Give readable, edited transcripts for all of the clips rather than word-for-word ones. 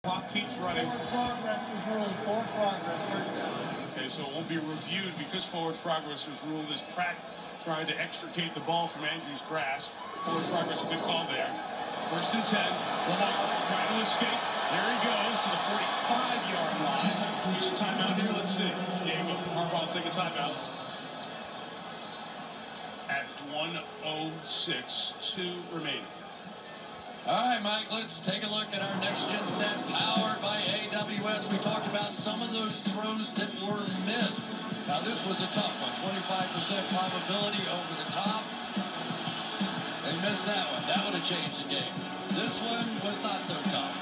Clock keeps running. Forward progress was ruled. Forward progress, first down. Okay, so it won't be reviewed because forward progress was ruled as Pratt trying to extricate the ball from Andrews' grasp. Forward progress, a good call there. 1st and 10. Lamar trying to escape. There he goes to the 45-yard line. Use a timeout here. Let's see. Yeah, Harbaugh will take a timeout. At 1:06, 2 remaining. All right, Mike, let's take a look at our next-gen stats powered by AWS. We talked about some of those throws that were missed. Now, this was a tough one. 25% probability over the top. They missed that one. That would have changed the game. This one was not so tough.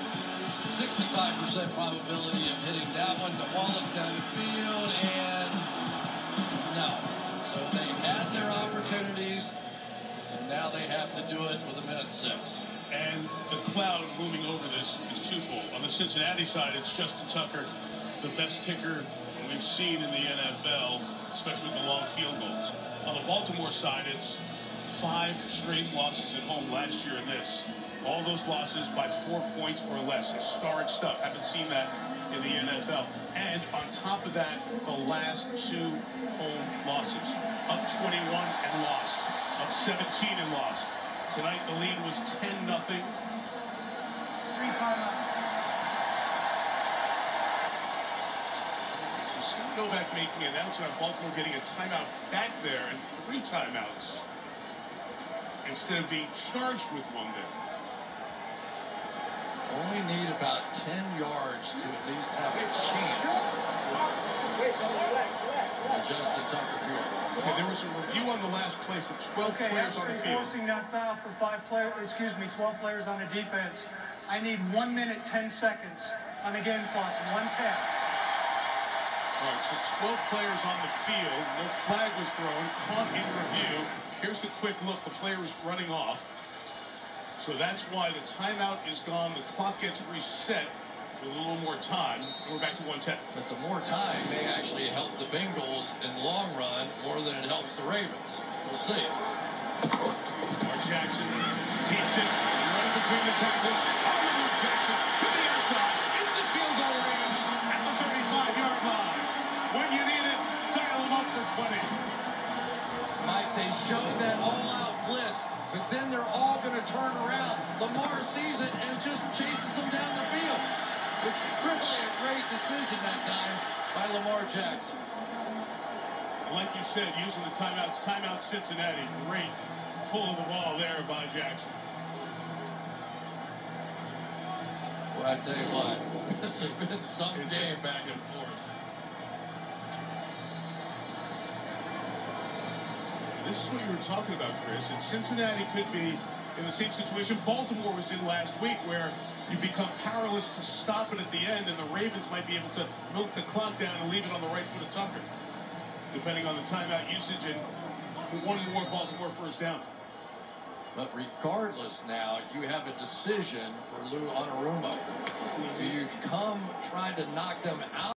65% probability of hitting that one to Wallace down the field, and no. So they had their opportunities, and now they have to do it with 1:06. And the cloud looming over this is twofold. On the Cincinnati side, it's Justin Tucker, the best kicker we've seen in the NFL, especially with the long field goals. On the Baltimore side, it's 5 straight losses at home last year in this. All those losses by 4 points or less. Historic stuff. Haven't seen that in the NFL. And on top of that, the last 2 home losses. Up 21 and lost. Up 17 and lost. Tonight, the lead was 10-0. 3 timeouts. So Scott Novak making an announcement of Baltimore getting a timeout back there and 3 timeouts instead of being charged with one there. Only need about 10 yards to at least have a chance to Justin Tucker field. Okay, there was a review on the last play for 12 players on the field. Forcing that foul for 12 players on the defense. I need 1 minute, 10 seconds on the game clock, 1 tap. All right, so 12 players on the field. No flag was thrown. Caught in review. Here's the quick look. The player was running off. So that's why the timeout is gone. The clock gets reset with a little more time. We're back to 1:10. But the more time may actually help the Bengals in the long run more than it helps the Ravens. We'll see. Lamar Jackson keeps it running between the tackles. On the move, Jackson to the outside into field goal range at the 35-yard line. When you need it, dial them up for 20. Mike, they show that all-out blitz, but then they're all going to turn around. Lamar sees it and just chases them down the field. It's really a great decision that time by Lamar Jackson. Like you said, using the timeouts, timeout Cincinnati. Great pull of the ball there by Jackson. Well, I tell you what, this has been some game back and forth. This is what you were talking about, Chris. And Cincinnati could be in the same situation Baltimore was in last week, where you become powerless to stop it at the end, and the Ravens might be able to milk the clock down and leave it on the right foot of Tucker, depending on the timeout usage and one more Baltimore first down. But regardless now, you have a decision for Lou Anarumo. Do you come trying to knock them out?